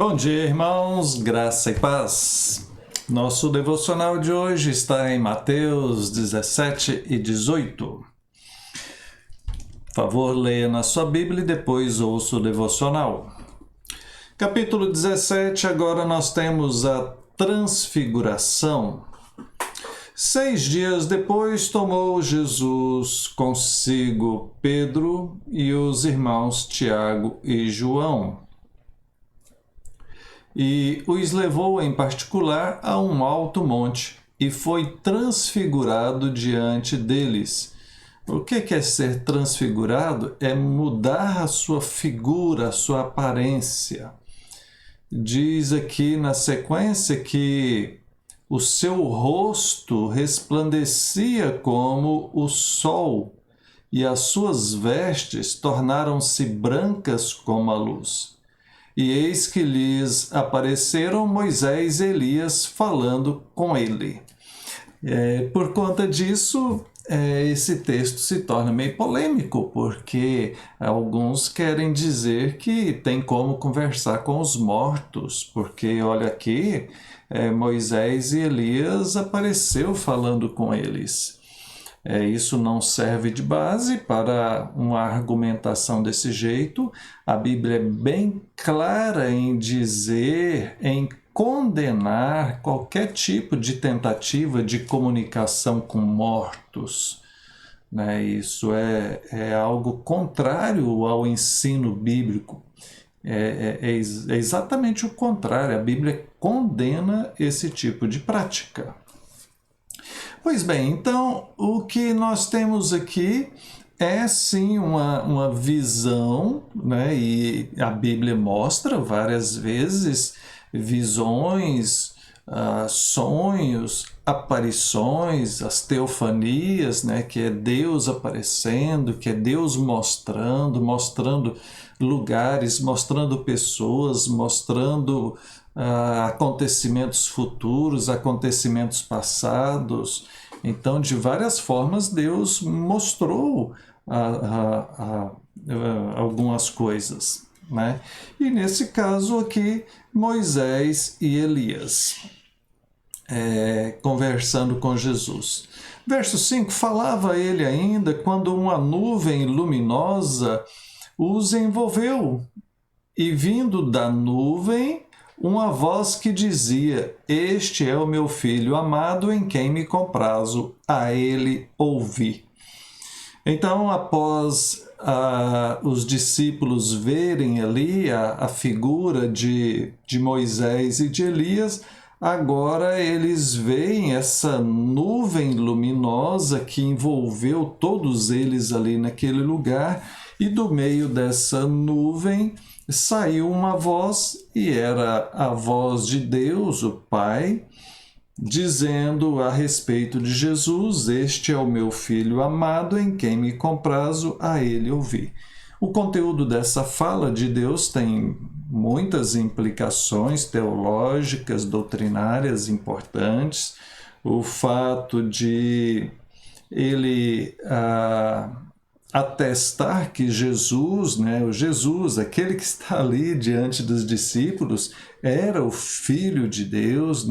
Bom dia, irmãos, graça e paz. Nosso devocional de hoje está em Mateus 17 e 18. Por favor, leia na sua Bíblia e depois ouça o devocional. Capítulo 17, agora nós temos a transfiguração. 6 dias depois, tomou Jesus consigo Pedro e os irmãos Tiago e João, e os levou em particular a um alto monte, e foi transfigurado diante deles. O que é ser transfigurado? É mudar a sua figura, a sua aparência. Diz aqui na sequência que o seu rosto resplandecia como o sol, e as suas vestes tornaram-se brancas como a luz. E eis que lhes apareceram Moisés e Elias falando com ele. Por conta disso, esse texto se torna meio polêmico, porque alguns querem dizer que tem como conversar com os mortos, porque olha aqui, Moisés e Elias apareceu falando com eles. Isso não serve de base para uma argumentação desse jeito. A Bíblia é bem clara em dizer, em condenar qualquer tipo de tentativa de comunicação com mortos. Isso é algo contrário ao ensino bíblico. É exatamente o contrário. A Bíblia condena esse tipo de prática. Pois bem, então o que nós temos aqui é sim uma visão, e a Bíblia mostra várias vezes visões, sonhos, aparições, as teofanias, que é Deus aparecendo, que é Deus mostrando lugares, mostrando pessoas, mostrando acontecimentos futuros, acontecimentos passados. Então, de várias formas, Deus mostrou algumas coisas. E nesse caso aqui, Moisés e Elias conversando com Jesus. Verso 5, falava ele ainda quando uma nuvem luminosa os envolveu, e vindo da nuvem, uma voz que dizia: "Este é o meu filho amado, em quem me comprazo, a ele ouvi." Então, após os discípulos verem ali a figura de Moisés e de Elias, agora eles veem essa nuvem luminosa que envolveu todos eles ali naquele lugar, e do meio dessa nuvem saiu uma voz, e era a voz de Deus, o Pai, dizendo a respeito de Jesus: "Este é o meu Filho amado, em quem me comprazo, a ele ouvi." O conteúdo dessa fala de Deus tem muitas implicações teológicas, doutrinárias importantes. O fato de ele atestar que Jesus, o Jesus, aquele que está ali diante dos discípulos, era o Filho de Deus,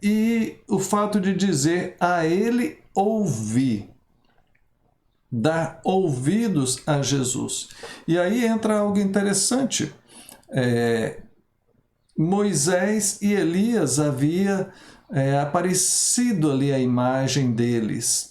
e o fato de dizer: "a ele ouvi", dar ouvidos a Jesus. E aí entra algo interessante. Moisés e Elias havia aparecido ali a imagem deles.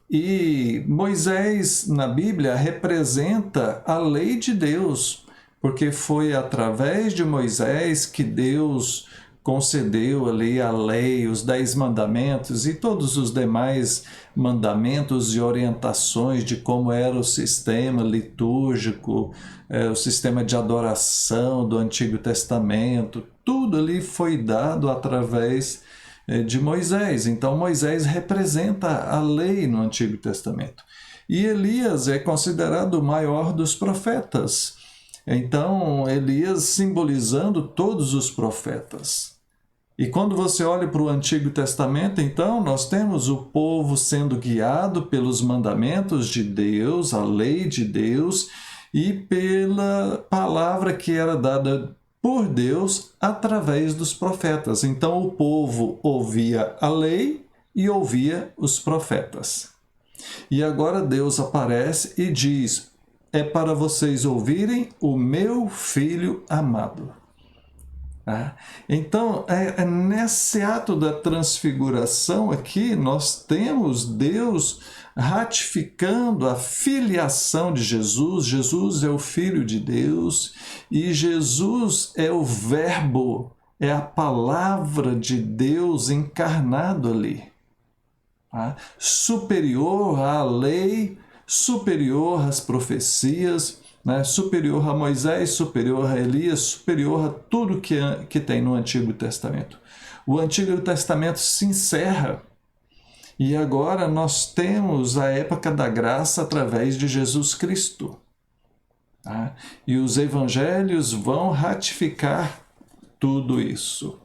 E Moisés, na Bíblia, representa a lei de Deus, porque foi através de Moisés que Deus concedeu ali a lei, os 10 mandamentos e todos os demais mandamentos e orientações de como era o sistema litúrgico, o sistema de adoração do Antigo Testamento. Tudo ali foi dado através de Moisés. Então Moisés representa a lei no Antigo Testamento. E Elias é considerado o maior dos profetas. Então Elias simbolizando todos os profetas. E quando você olha para o Antigo Testamento, então nós temos o povo sendo guiado pelos mandamentos de Deus, a lei de Deus, e pela palavra que era dada por Deus através dos profetas. Então o povo ouvia a lei e ouvia os profetas. E agora Deus aparece e diz: é para vocês ouvirem o meu filho amado. Então, nesse ato da transfiguração aqui, nós temos Deus ratificando a filiação de Jesus. Jesus é o Filho de Deus e Jesus é o Verbo, é a palavra de Deus encarnado ali. Superior à lei, superior às profecias, superior a Moisés, superior a Elias, superior a tudo que tem no Antigo Testamento. O Antigo Testamento se encerra e agora nós temos a época da graça através de Jesus Cristo. E os evangelhos vão ratificar tudo isso.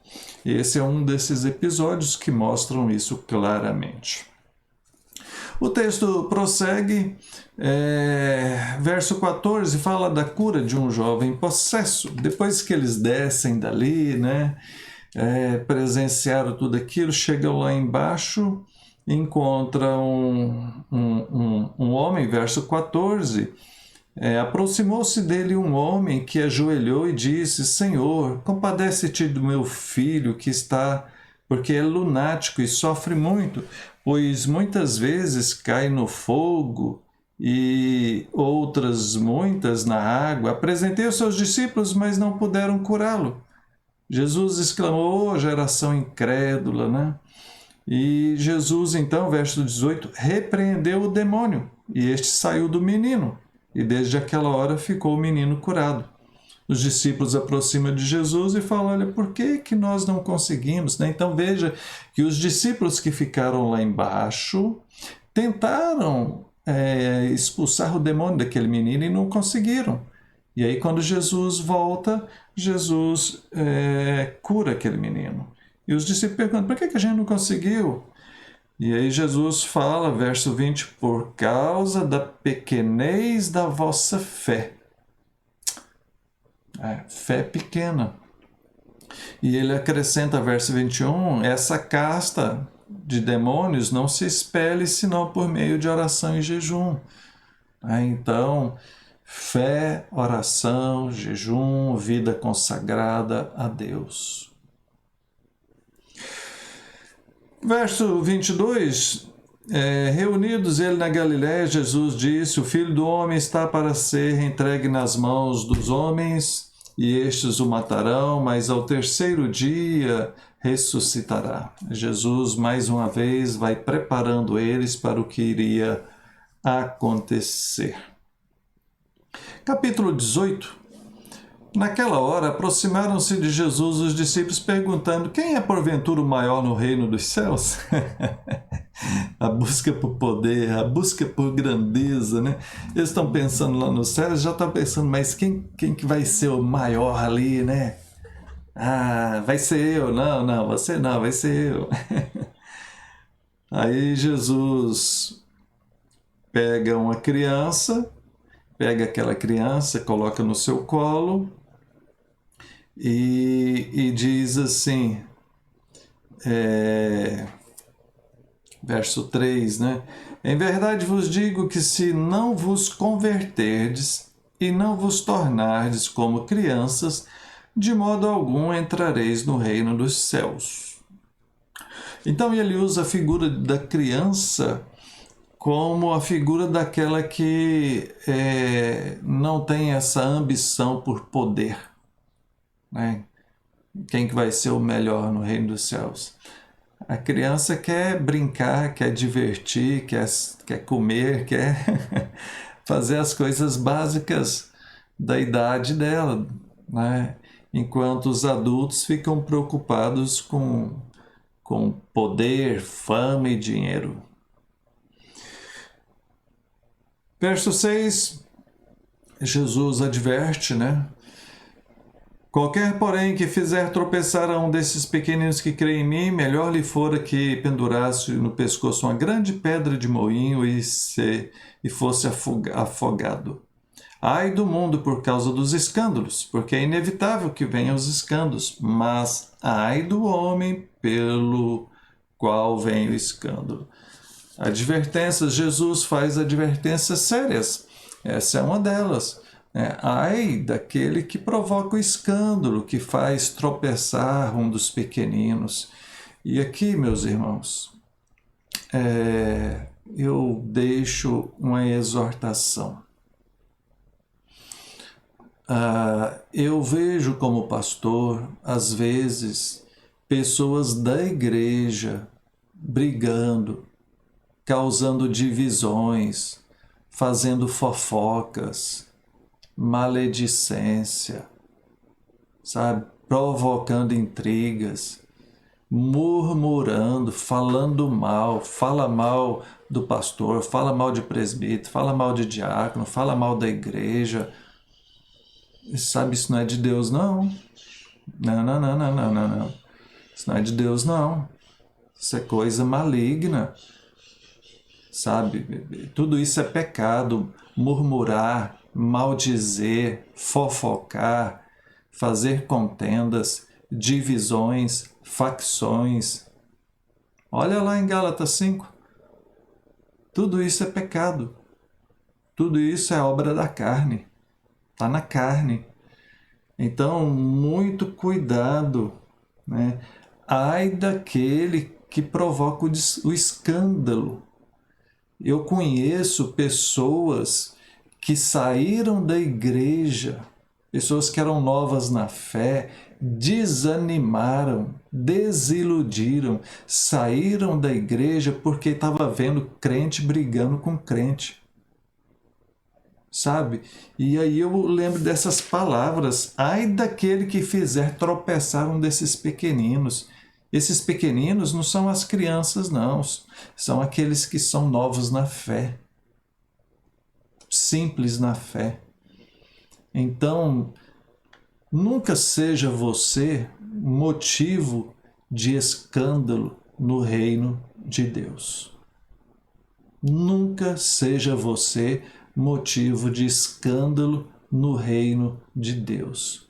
Esse é um desses episódios que mostram isso claramente. O texto prossegue, verso 14, fala da cura de um jovem possesso. Depois que eles descem dali, presenciaram tudo aquilo, chegam lá embaixo, encontram um homem, verso 14, aproximou-se dele um homem que ajoelhou e disse: Senhor, compadece-te do meu filho que está, porque é lunático e sofre muito, pois muitas vezes cai no fogo e outras muitas na água. Apresentei aos seus discípulos, mas não puderam curá-lo. Jesus exclamou: geração incrédula, E Jesus, então, verso 18, repreendeu o demônio, e este saiu do menino, e desde aquela hora ficou o menino curado. Os discípulos aproximam de Jesus e falam: olha, por que nós não conseguimos? Então veja que os discípulos que ficaram lá embaixo tentaram expulsar o demônio daquele menino e não conseguiram. E aí quando Jesus volta, Jesus cura aquele menino. E os discípulos perguntam: por que a gente não conseguiu? E aí Jesus fala, verso 20, por causa da pequenez da vossa fé. Fé pequena. E ele acrescenta, verso 21, essa casta de demônios não se expele senão por meio de oração e jejum. Então, fé, oração, jejum, vida consagrada a Deus. Verso 22, reunidos ele na Galiléia, Jesus disse: o Filho do Homem está para ser entregue nas mãos dos homens, e estes o matarão, mas ao terceiro dia ressuscitará. Jesus, mais uma vez, vai preparando eles para o que iria acontecer. Capítulo 18. Naquela hora, aproximaram-se de Jesus os discípulos, perguntando: quem é porventura o maior no reino dos céus? A busca por poder, a busca por grandeza, Eles estão pensando lá no céu, já estão pensando: mas quem que vai ser o maior ali, vai ser eu. Não, você não, vai ser eu. Aí Jesus pega uma criança, pega aquela criança, coloca no seu colo e diz assim, verso 3, em verdade vos digo que se não vos converterdes e não vos tornardes como crianças, de modo algum entrareis no reino dos céus. Então ele usa a figura da criança como a figura daquela que não tem essa ambição por poder. Quem que vai ser o melhor no reino dos céus? A criança quer brincar, quer divertir, quer comer, quer fazer as coisas básicas da idade dela, enquanto os adultos ficam preocupados com poder, fama e dinheiro. Verso 6, Jesus adverte, Qualquer, porém, que fizer tropeçar a um desses pequeninos que creem em mim, melhor lhe fora que pendurasse no pescoço uma grande pedra de moinho e fosse afogado. Ai do mundo por causa dos escândalos, porque é inevitável que venham os escândalos, mas ai do homem pelo qual vem o escândalo. Advertências, Jesus faz advertências sérias. Essa é uma delas. Ai daquele que provoca o escândalo, que faz tropeçar um dos pequeninos. E aqui, meus irmãos, eu deixo uma exortação. Eu vejo como pastor, às vezes, pessoas da igreja brigando, causando divisões, fazendo fofocas, maledicência, sabe? Provocando intrigas, murmurando, falando mal, fala mal do pastor, fala mal de presbítero, fala mal de diácono, fala mal da igreja. Sabe, isso não é de Deus, não. Não. Isso não é de Deus, não. Isso é coisa maligna. Sabe? Tudo isso é pecado. Murmurar, maldizer, fofocar, fazer contendas, divisões, facções. Olha lá em Gálatas 5. Tudo isso é pecado. Tudo isso é obra da carne. Está na carne. Então, muito cuidado, né? Ai daquele que provoca o escândalo. Eu conheço pessoas que saíram da igreja, pessoas que eram novas na fé, desanimaram, desiludiram, saíram da igreja porque estava vendo crente brigando com crente. Sabe? E aí eu lembro dessas palavras. Ai daquele que fizer tropeçar um desses pequeninos. Esses pequeninos não são as crianças, não. São aqueles que são novos na fé. Simples na fé. Então, nunca seja você motivo de escândalo no reino de Deus. Nunca seja você motivo de escândalo no reino de Deus.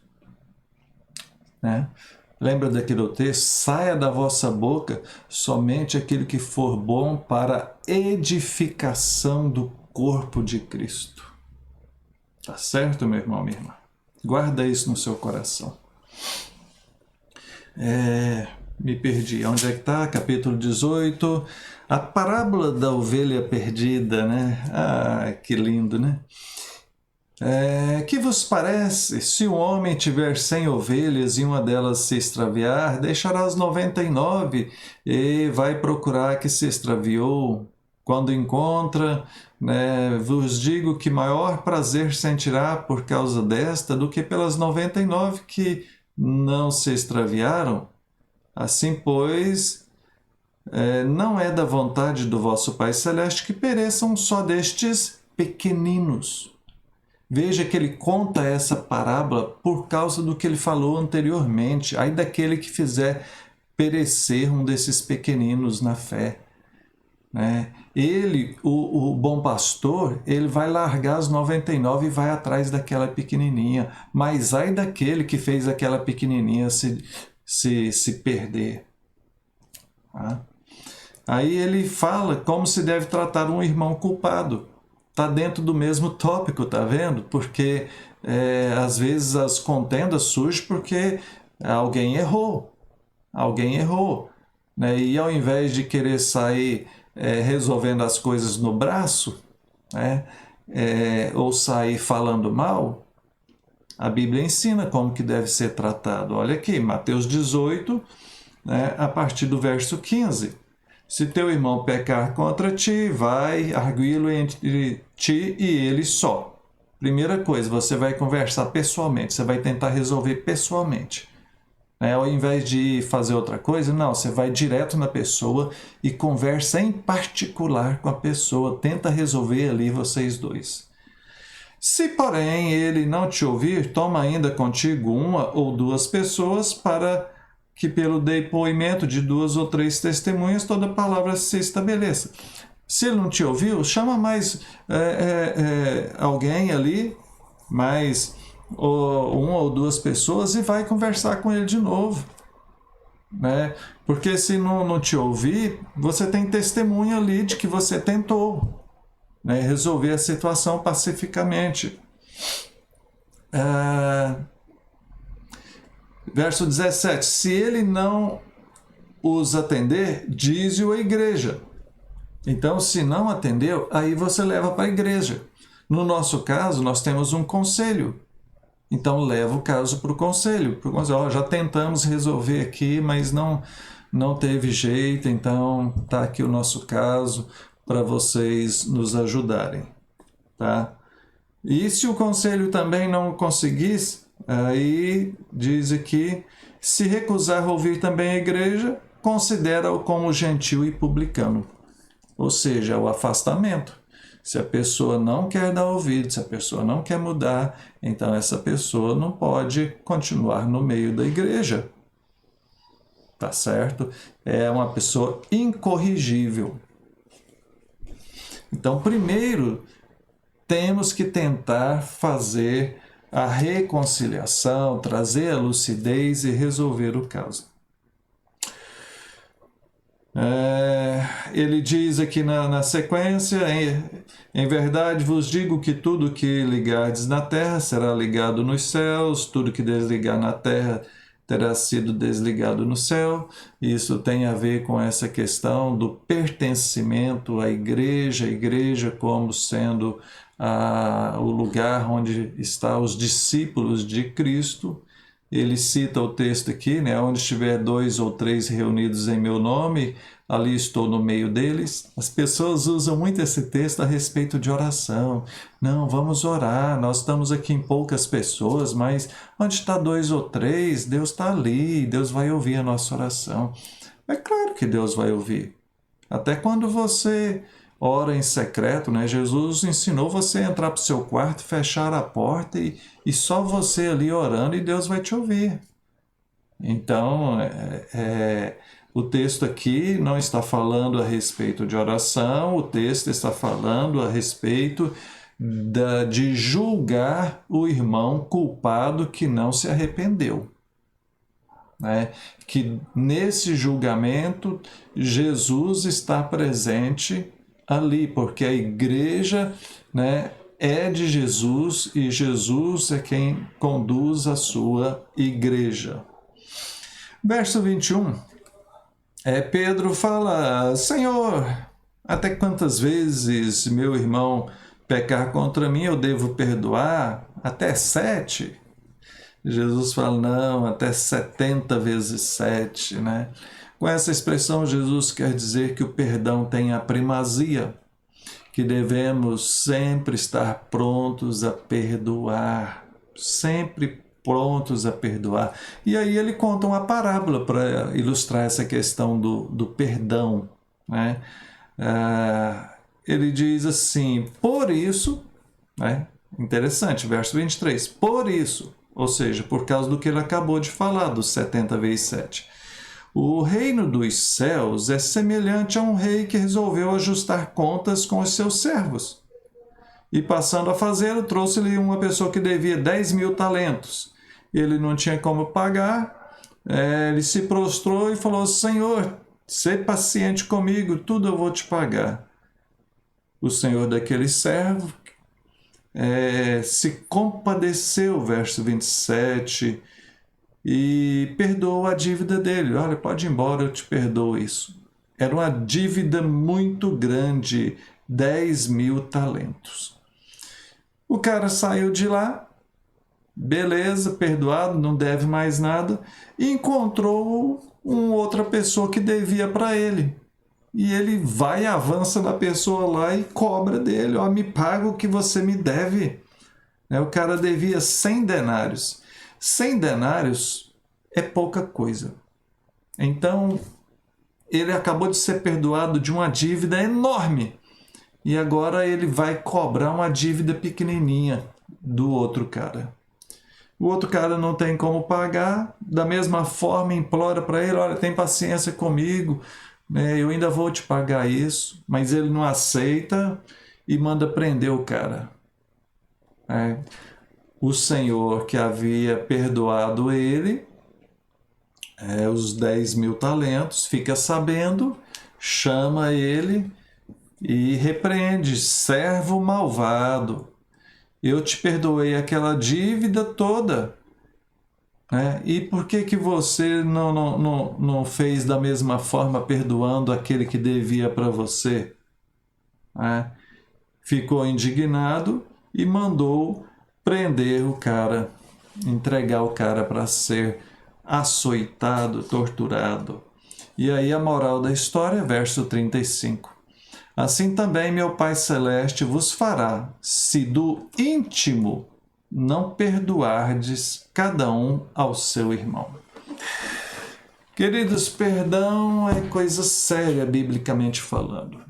Né? Lembra daquele texto? Saia da vossa boca somente aquilo que for bom para edificação do corpo de Cristo. Tá certo, meu irmão, minha irmã? Guarda isso no seu coração. Me perdi. Onde é que está? Capítulo 18. A parábola da ovelha perdida, né? Ah, que lindo, né? Que vos parece? Se um homem tiver 100 ovelhas e uma delas se extraviar, deixará as 99 e vai procurar a que se extraviou. Quando encontra, né, vos digo que maior prazer sentirá por causa desta do que pelas 99 que não se extraviaram. Assim, pois, não é da vontade do vosso Pai Celeste que pereçam só destes pequeninos. Veja que ele conta essa parábola por causa do que ele falou anteriormente. Ai daquele que fizer perecer um desses pequeninos na fé. Né? Ele, o bom pastor, ele vai largar as 99 e vai atrás daquela pequenininha. Mas ai daquele que fez aquela pequenininha se perder. Tá? Aí ele fala como se deve tratar um irmão culpado. Está dentro do mesmo tópico, tá vendo? Porque às vezes as contendas surgem porque alguém errou. Alguém errou. Né? E ao invés de querer sair resolvendo as coisas no braço, né? Ou sair falando mal, a Bíblia ensina como que deve ser tratado. Olha aqui, Mateus 18, né? A partir do verso 15. Se teu irmão pecar contra ti, vai arguí-lo entre ti e ele só. Primeira coisa, você vai conversar pessoalmente, você vai tentar resolver pessoalmente. Ao invés de fazer outra coisa, não, você vai direto na pessoa e conversa em particular com a pessoa, tenta resolver ali vocês dois. Se, porém, ele não te ouvir, toma ainda contigo uma ou duas pessoas para que pelo depoimento de 2 ou 3 testemunhas toda palavra se estabeleça. Se ele não te ouviu, chama mais alguém ali, mais uma ou duas pessoas e vai conversar com ele de novo, né? Porque se não te ouvir, você tem testemunho ali de que você tentou, né, resolver a situação pacificamente. Verso 17: se ele não os atender, dize-o à igreja. Então, se não atendeu, aí você leva para a igreja. No nosso caso, nós temos um conselho. Então, leva o caso para o conselho. Já tentamos resolver aqui, mas não teve jeito, então está aqui o nosso caso para vocês nos ajudarem. Tá? E se o conselho também não conseguisse, aí diz aqui, se recusar a ouvir também a igreja, considera-o como gentil e publicano. Ou seja, o afastamento. Se a pessoa não quer dar ouvido, se a pessoa não quer mudar, então essa pessoa não pode continuar no meio da igreja. Tá certo? É uma pessoa incorrigível. Então, primeiro, temos que tentar fazer a reconciliação, trazer a lucidez e resolver o caso. Ele diz aqui na sequência, em verdade vos digo que tudo que ligardes na terra será ligado nos céus, tudo que desligar na terra terá sido desligado no céu. Isso tem a ver com essa questão do pertencimento à igreja como sendo o lugar onde estão os discípulos de Cristo. Ele cita o texto aqui, né? Onde estiver 2 ou 3 reunidos em meu nome, ali estou no meio deles. As pessoas usam muito esse texto a respeito de oração. Não, vamos orar, nós estamos aqui em poucas pessoas, mas onde está 2 ou 3, Deus está ali, Deus vai ouvir a nossa oração. É claro que Deus vai ouvir. Até quando você ora em secreto, né? Jesus ensinou você a entrar para o seu quarto, fechar a porta e só você ali orando e Deus vai te ouvir. Então, o texto aqui não está falando a respeito de oração, o texto está falando a respeito de julgar o irmão culpado que não se arrependeu. Né? Que nesse julgamento Jesus está presente ali, porque a igreja, né, é de Jesus e Jesus é quem conduz a sua igreja. Verso 21, Pedro fala, Senhor, até quantas vezes meu irmão pecar contra mim eu devo perdoar? Até 7? Jesus fala, não, até 70 vezes 7, né? Com essa expressão, Jesus quer dizer que o perdão tem a primazia, que devemos sempre estar prontos a perdoar, sempre prontos a perdoar. E aí ele conta uma parábola para ilustrar essa questão do perdão, né? Ele diz assim, por isso, né? Interessante, verso 23, por isso, ou seja, por causa do que ele acabou de falar, dos 70 vezes 7. O reino dos céus é semelhante a um rei que resolveu ajustar contas com os seus servos. E passando a fazê-lo, trouxe-lhe uma pessoa que devia 10.000 talentos. Ele não tinha como pagar, ele se prostrou e falou, Senhor, sê paciente comigo, tudo eu vou te pagar. O senhor daquele servo se compadeceu, verso 27, e perdoou a dívida dele. Olha, pode ir embora, eu te perdoo isso. Era uma dívida muito grande, 10.000 talentos. O cara saiu de lá, beleza, perdoado, não deve mais nada, e encontrou uma outra pessoa que devia para ele. E ele vai e avança na pessoa lá e cobra dele, me paga o que você me deve. O cara devia 100 denários. 100 denários é pouca coisa. Então, ele acabou de ser perdoado de uma dívida enorme. E agora ele vai cobrar uma dívida pequenininha do outro cara. O outro cara não tem como pagar, da mesma forma implora para ele, olha, tem paciência comigo, eu ainda vou te pagar isso, mas ele não aceita e manda prender o cara. O senhor que havia perdoado ele, os 10.000 talentos, fica sabendo, chama ele e repreende: servo malvado, eu te perdoei aquela dívida toda, né? E por que você não fez da mesma forma, perdoando aquele que devia para você? Né? Ficou indignado e mandou prender o cara, entregar o cara para ser açoitado, torturado. E aí a moral da história, verso 35. Assim também meu Pai Celeste vos fará, se do íntimo não perdoardes cada um ao seu irmão. Queridos, perdão é coisa séria, biblicamente falando.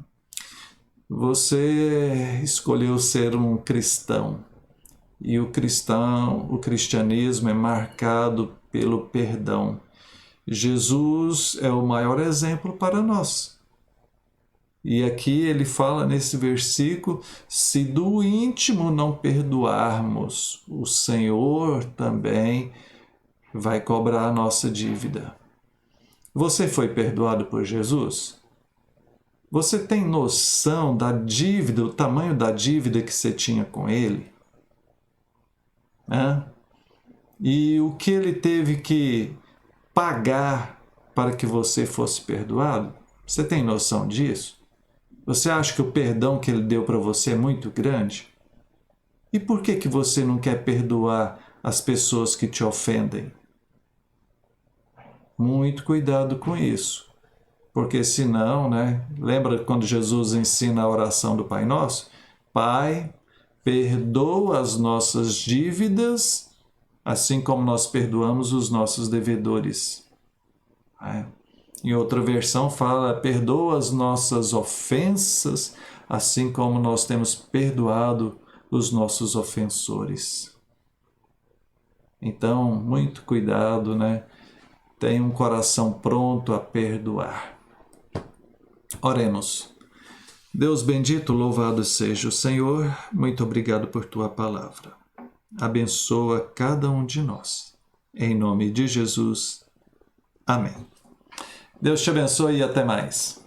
Você escolheu ser um cristão, e o cristianismo é marcado pelo perdão. Jesus é o maior exemplo para nós. E aqui ele fala nesse versículo: se do íntimo não perdoarmos, o Senhor também vai cobrar a nossa dívida. Você foi perdoado por Jesus? Você tem noção da dívida, o tamanho da dívida que você tinha com ele? E o que ele teve que pagar para que você fosse perdoado? Você tem noção disso? Você acha que o perdão que ele deu para você é muito grande? E por que você não quer perdoar as pessoas que te ofendem? Muito cuidado com isso. Porque senão, lembra quando Jesus ensina a oração do Pai Nosso? Pai, perdoa as nossas dívidas, assim como nós perdoamos os nossos devedores. Em outra versão fala: perdoa as nossas ofensas, assim como nós temos perdoado os nossos ofensores. Então, muito cuidado, Tenha um coração pronto a perdoar. Oremos. Deus bendito, louvado seja o Senhor, muito obrigado por tua palavra. Abençoa cada um de nós. Em nome de Jesus. Amém. Deus te abençoe e até mais.